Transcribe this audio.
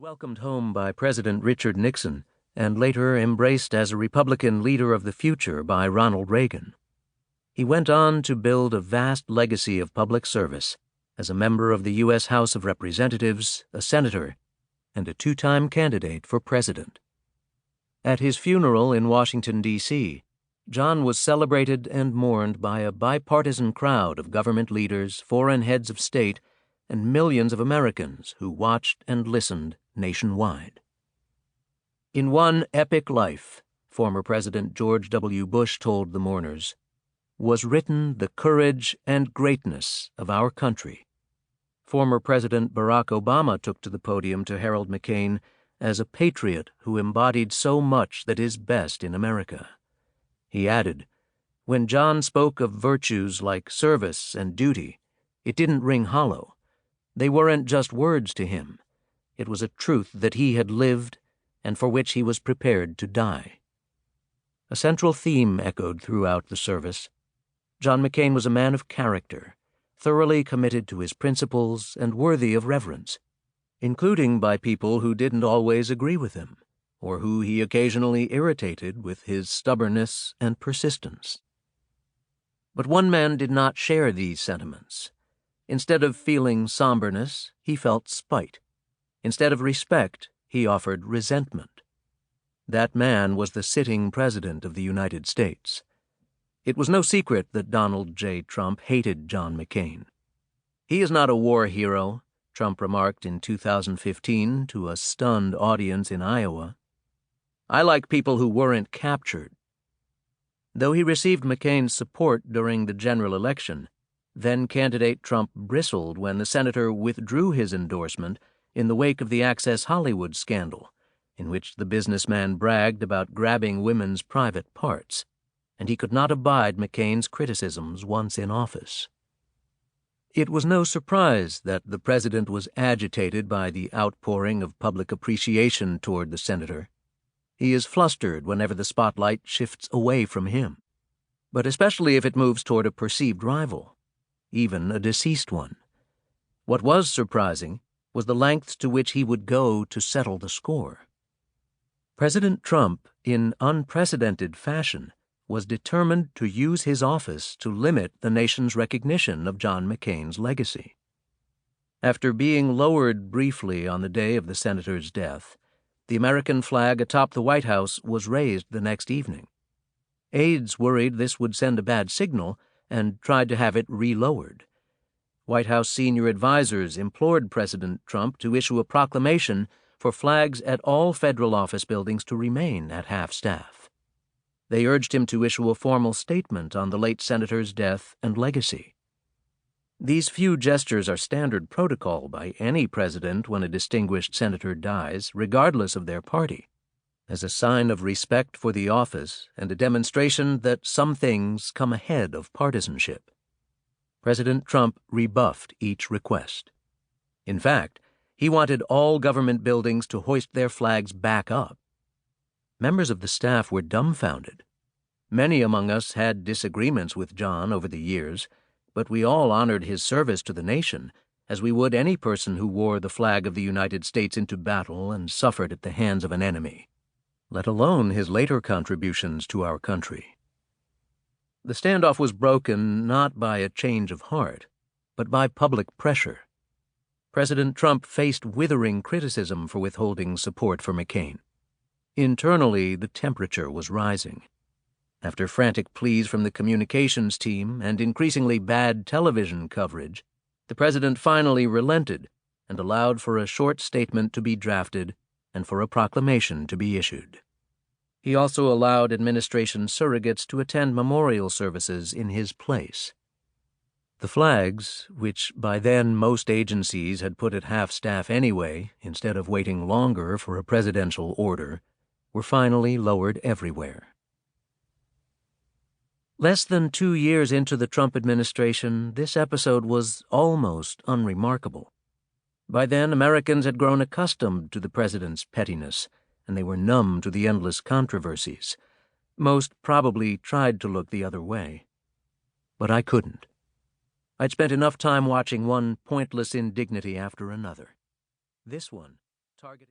welcomed home by President Richard Nixon and later embraced as a Republican leader of the future by Ronald Reagan. He went on to build a vast legacy of public service as a member of the U.S. House of Representatives, a senator, and a two-time candidate for president. At his funeral in Washington, D.C., John was celebrated and mourned by a bipartisan crowd of government leaders, foreign heads of state, and millions of Americans who watched and listened nationwide. In one epic life, former President George W. Bush told the mourners, was written the courage and greatness of our country. Former President Barack Obama took to the podium to herald McCain as a patriot who embodied so much that is best in America. He added, when John spoke of virtues like service and duty, it didn't ring hollow. They weren't just words to him. It was a truth that he had lived and for which he was prepared to die. A central theme echoed throughout the service. John McCain was a man of character, thoroughly committed to his principles and worthy of reverence, including by people who didn't always agree with him, or who he occasionally irritated with his stubbornness and persistence. But one man did not share these sentiments. Instead of feeling somberness, he felt spite. Instead of respect, he offered resentment. That man was the sitting President of the United States. It was no secret that Donald J. Trump hated John McCain. He is not a war hero, Trump remarked in 2015 to a stunned audience in Iowa. I like people who weren't captured. Though he received McCain's support during the general election, then-candidate Trump bristled when the senator withdrew his endorsement in the wake of the Access Hollywood scandal, in which the businessman bragged about grabbing women's private parts, and he could not abide McCain's criticisms once in office. It was no surprise that the president was agitated by the outpouring of public appreciation toward the senator. He is flustered whenever the spotlight shifts away from him, but especially if it moves toward a perceived rival, even a deceased one. What was surprising was the lengths to which he would go to settle the score. President Trump, in unprecedented fashion, was determined to use his office to limit the nation's recognition of John McCain's legacy. After being lowered briefly on the day of the senator's death, the American flag atop the White House was raised the next evening. Aides worried this would send a bad signal and tried to have it re-lowered. White House senior advisers implored President Trump to issue a proclamation for flags at all federal office buildings to remain at half-staff. They urged him to issue a formal statement on the late senator's death and legacy. These few gestures are standard protocol by any president when a distinguished senator dies, regardless of their party, as a sign of respect for the office and a demonstration that some things come ahead of partisanship. President Trump rebuffed each request. In fact, he wanted all government buildings to hoist their flags back up. Members of the staff were dumbfounded. Many among us had disagreements with John over the years, but we all honored his service to the nation as we would any person who wore the flag of the United States into battle and suffered at the hands of an enemy, let alone his later contributions to our country. The standoff was broken not by a change of heart, but by public pressure. President Trump faced withering criticism for withholding support for McCain. Internally, the temperature was rising. After frantic pleas from the communications team and increasingly bad television coverage, the president finally relented and allowed for a short statement to be drafted and for a proclamation to be issued. He also allowed administration surrogates to attend memorial services in his place. The flags, which by then most agencies had put at half-staff anyway, instead of waiting longer for a presidential order, were finally lowered everywhere. Less than 2 years into the Trump administration, this episode was almost unremarkable. By then, Americans had grown accustomed to the president's pettiness, and they were numb to the endless controversies. Most probably tried to look the other way. But I couldn't. I'd spent enough time watching one pointless indignity after another. This one targeted